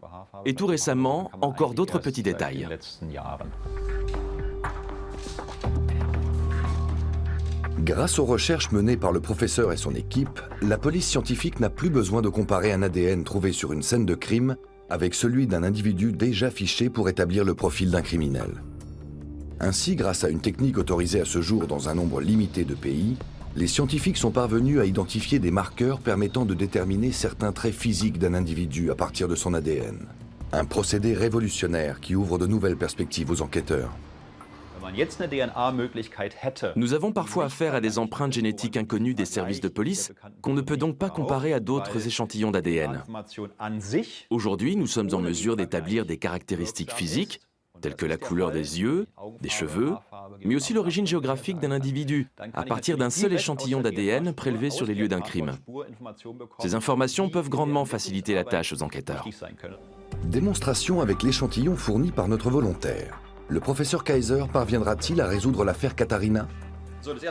Speaker 11: et tout récemment, encore d'autres petits détails.
Speaker 1: Grâce aux recherches menées par le professeur et son équipe, la police scientifique n'a plus besoin de comparer un ADN trouvé sur une scène de crime avec celui d'un individu déjà fiché pour établir le profil d'un criminel. Ainsi, grâce à une technique autorisée à ce jour dans un nombre limité de pays, les scientifiques sont parvenus à identifier des marqueurs permettant de déterminer certains traits physiques d'un individu à partir de son ADN. Un procédé révolutionnaire qui ouvre de nouvelles perspectives aux enquêteurs.
Speaker 11: Nous avons parfois affaire à des empreintes génétiques inconnues des services de police qu'on ne peut donc pas comparer à d'autres échantillons d'ADN. Aujourd'hui, nous sommes en mesure d'établir des caractéristiques physiques, telles que la couleur des yeux, des cheveux, mais aussi l'origine géographique d'un individu, à partir d'un seul échantillon d'ADN prélevé sur les lieux d'un crime. Ces informations peuvent grandement faciliter la tâche aux enquêteurs.
Speaker 1: Démonstration avec l'échantillon fourni par notre volontaire. Le professeur Kaiser parviendra-t-il à résoudre l'affaire Katharina?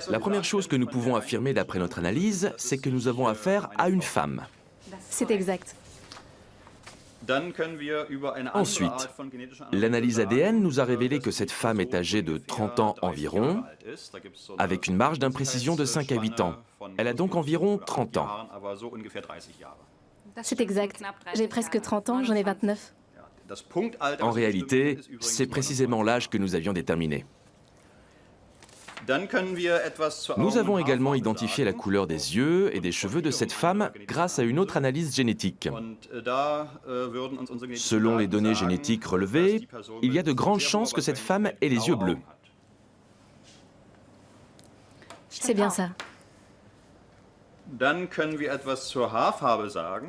Speaker 11: La première chose que nous pouvons affirmer d'après notre analyse, c'est que nous avons affaire à une femme.
Speaker 7: C'est exact.
Speaker 11: Ensuite, l'analyse ADN nous a révélé que cette femme est âgée de 30 ans environ, avec une marge d'imprécision de 5 à 8 ans. Elle a donc environ 30 ans.
Speaker 7: C'est exact. J'ai presque 30 ans, j'en ai 29.
Speaker 11: En réalité, c'est précisément l'âge que nous avions déterminé. Nous avons également identifié la couleur des yeux et des cheveux de cette femme grâce à une autre analyse génétique. Selon les données génétiques relevées, il y a de grandes chances que cette femme ait les yeux bleus.
Speaker 7: C'est bien ça.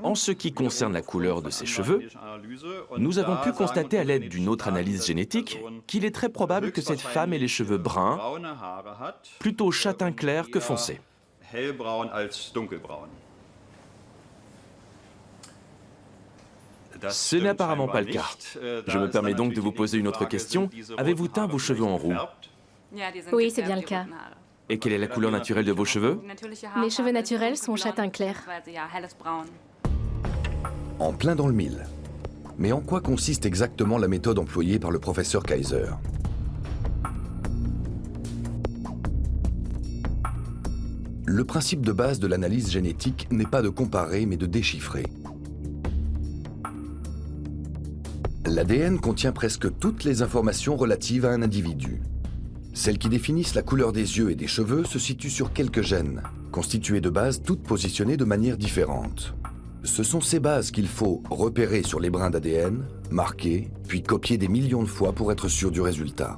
Speaker 11: En ce qui concerne la couleur de ses cheveux, nous avons pu constater à l'aide d'une autre analyse génétique qu'il est très probable que cette femme ait les cheveux bruns, plutôt châtain clair que foncé. Ce n'est apparemment pas le cas. Je me permets donc de vous poser une autre question. Avez-vous teint vos cheveux en roux?
Speaker 7: Oui, c'est bien le cas.
Speaker 11: Et quelle est la couleur naturelle de vos cheveux?
Speaker 7: Mes cheveux naturels sont châtain clair.
Speaker 1: En plein dans le mille. Mais en quoi consiste exactement la méthode employée par le professeur Kaiser? Le principe de base de l'analyse génétique n'est pas de comparer, mais de déchiffrer. L'ADN contient presque toutes les informations relatives à un individu. Celles qui définissent la couleur des yeux et des cheveux se situent sur quelques gènes, constituées de bases toutes positionnées de manière différente. Ce sont ces bases qu'il faut repérer sur les brins d'ADN, marquer, puis copier des millions de fois pour être sûr du résultat.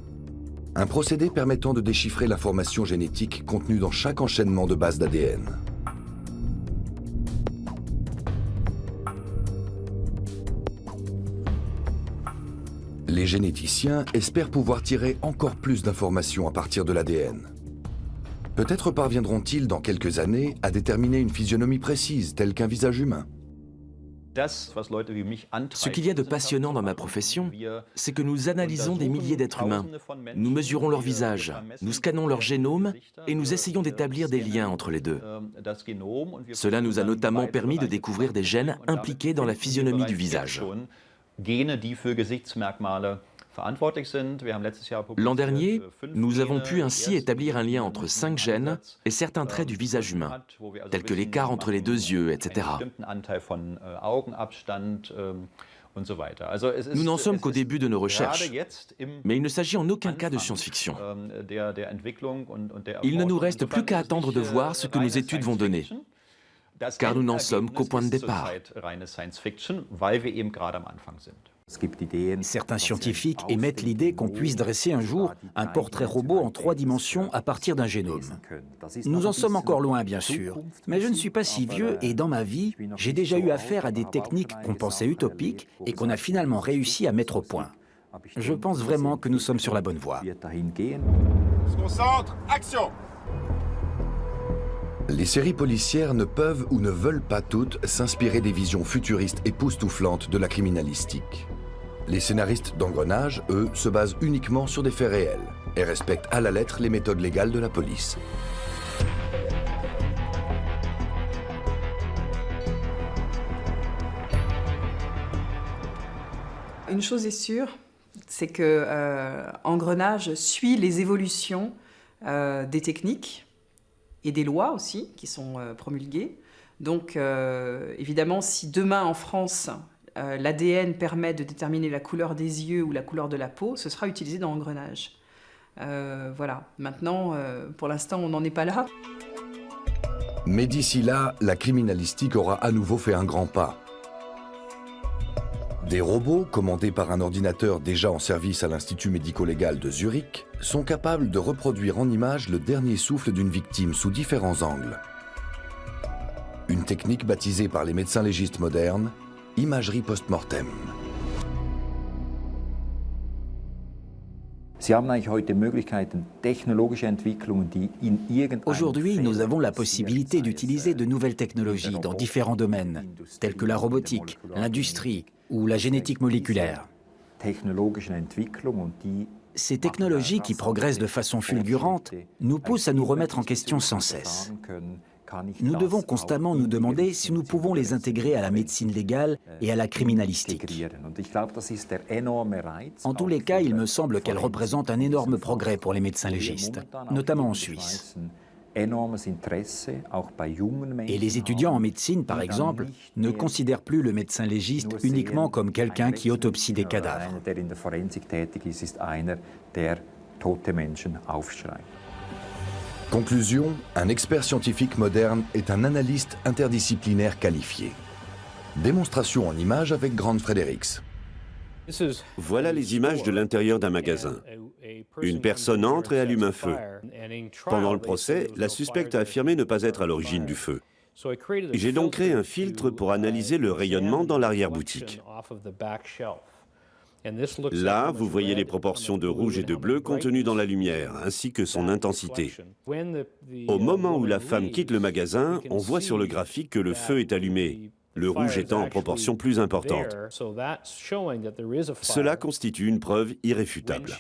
Speaker 1: Un procédé permettant de déchiffrer l'information génétique contenue dans chaque enchaînement de bases d'ADN. Les généticiens espèrent pouvoir tirer encore plus d'informations à partir de l'ADN. Peut-être parviendront-ils dans quelques années à déterminer une physionomie précise, telle qu'un visage humain.
Speaker 11: Ce qu'il y a de passionnant dans ma profession, c'est que nous analysons des milliers d'êtres humains. Nous mesurons leur visage, nous scannons leur génome et nous essayons d'établir des liens entre les deux. Cela nous a notamment permis de découvrir des gènes impliqués dans la physionomie du visage. L'an dernier, nous avons pu ainsi établir un lien entre 5 gènes et certains traits du visage humain, tels que l'écart entre les 2 yeux, etc. Nous n'en sommes qu'au début de nos recherches, mais il ne s'agit en aucun cas de science-fiction. Il ne nous reste plus qu'à attendre de voir ce que nos études vont donner, car nous n'en sommes qu'au point de départ.
Speaker 4: Certains scientifiques émettent l'idée qu'on puisse dresser un jour un portrait robot en 3 dimensions à partir d'un génome. Nous en sommes encore loin, bien sûr, mais je ne suis pas si vieux et dans ma vie, j'ai déjà eu affaire à des techniques qu'on pensait utopiques et qu'on a finalement réussi à mettre au point. Je pense vraiment que nous sommes sur la bonne voie.
Speaker 18: On se concentre, action!
Speaker 1: Les séries policières ne peuvent ou ne veulent pas toutes s'inspirer des visions futuristes époustouflantes de la criminalistique. Les scénaristes d'Engrenage, eux, se basent uniquement sur des faits réels et respectent à la lettre les méthodes légales de la police.
Speaker 16: Une chose est sûre, c'est que Engrenage suit les évolutions des techniques et des lois aussi qui sont promulguées. Donc évidemment, si demain en France, l'ADN permet de déterminer la couleur des yeux ou la couleur de la peau, ce sera utilisé dans Engrenage. Voilà. Maintenant, pour l'instant, on n'en est pas là.
Speaker 1: Mais d'ici là, la criminalistique aura à nouveau fait un grand pas. Des robots, commandés par un ordinateur déjà en service à l'Institut médico-légal de Zurich, sont capables de reproduire en images le dernier souffle d'une victime sous différents angles. Une technique baptisée par les médecins légistes modernes, imagerie post-mortem.
Speaker 4: Aujourd'hui, nous avons la possibilité d'utiliser de nouvelles technologies dans différents domaines, tels que la robotique, l'industrie ou la génétique moléculaire. Ces technologies qui progressent de façon fulgurante nous poussent à nous remettre en question sans cesse. Nous devons constamment nous demander si nous pouvons les intégrer à la médecine légale et à la criminalistique. En tous les cas, il me semble qu'elles représentent un énorme progrès pour les médecins légistes, notamment en Suisse. Et les étudiants en médecine, par exemple, ne considèrent plus le médecin légiste uniquement comme quelqu'un qui autopsie des cadavres.
Speaker 1: Conclusion, un expert scientifique moderne est un analyste interdisciplinaire qualifié. Démonstration en images avec Grant Fredericks.
Speaker 6: Voilà les images de l'intérieur d'un magasin. Une personne entre et allume un feu. Pendant le procès, la suspecte a affirmé ne pas être à l'origine du feu. J'ai donc créé un filtre pour analyser le rayonnement dans l'arrière-boutique. Là, vous voyez les proportions de rouge et de bleu contenues dans la lumière, ainsi que son intensité. Au moment où la femme quitte le magasin, on voit sur le graphique que le feu est allumé, le rouge étant en proportion plus importante. Cela constitue une preuve irréfutable.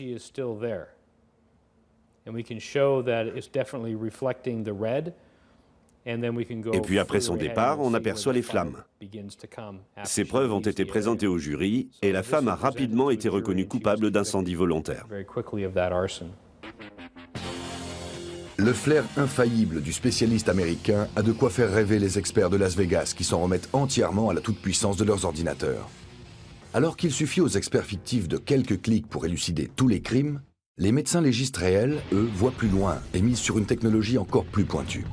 Speaker 6: Et puis après son départ, on aperçoit les flammes. Ces preuves ont été présentées au jury et la femme a rapidement été reconnue coupable d'incendie volontaire.
Speaker 1: Le flair infaillible du spécialiste américain a de quoi faire rêver les experts de Las Vegas qui s'en remettent entièrement à la toute-puissance de leurs ordinateurs. Alors qu'il suffit aux experts fictifs de quelques clics pour élucider tous les crimes, les médecins légistes réels, eux, voient plus loin et misent sur une technologie encore plus pointue.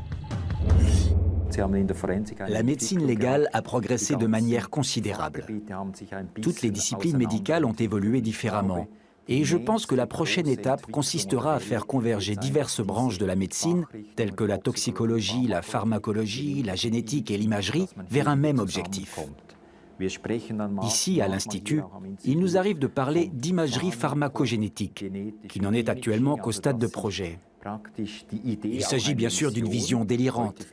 Speaker 4: La médecine légale a progressé de manière considérable. Toutes les disciplines médicales ont évolué différemment. Et je pense que la prochaine étape consistera à faire converger diverses branches de la médecine, telles que la toxicologie, la pharmacologie, la génétique et l'imagerie, vers un même objectif. Ici, à l'Institut, il nous arrive de parler d'imagerie pharmacogénétique, qui n'en est actuellement qu'au stade de projet. Il s'agit bien sûr d'une vision délirante,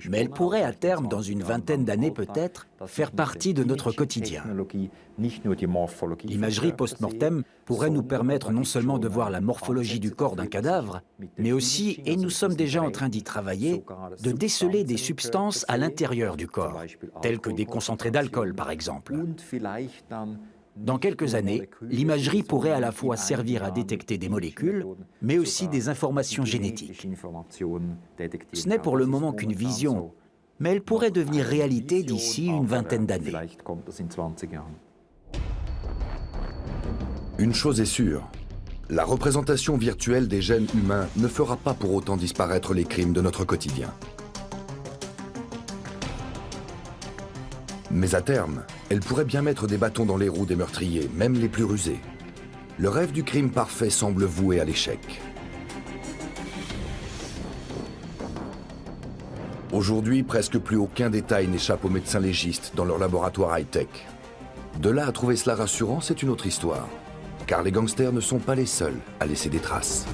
Speaker 4: mais elle pourrait à terme, dans une vingtaine d'années peut-être, faire partie de notre quotidien. L'imagerie post-mortem pourrait nous permettre non seulement de voir la morphologie du corps d'un cadavre, mais aussi, et nous sommes déjà en train d'y travailler, de déceler des substances à l'intérieur du corps, telles que des concentrés d'alcool par exemple. Dans quelques années, l'imagerie pourrait à la fois servir à détecter des molécules, mais aussi des informations génétiques. Ce n'est pour le moment qu'une vision, mais elle pourrait devenir réalité d'ici une vingtaine d'années.
Speaker 1: Une chose est sûre, la représentation virtuelle des gènes humains ne fera pas pour autant disparaître les crimes de notre quotidien. Mais à terme, elle pourrait bien mettre des bâtons dans les roues des meurtriers, même les plus rusés. Le rêve du crime parfait semble voué à l'échec. Aujourd'hui, presque plus aucun détail n'échappe aux médecins légistes dans leur laboratoire high-tech. De là à trouver cela rassurant, c'est une autre histoire. Car les gangsters ne sont pas les seuls à laisser des traces.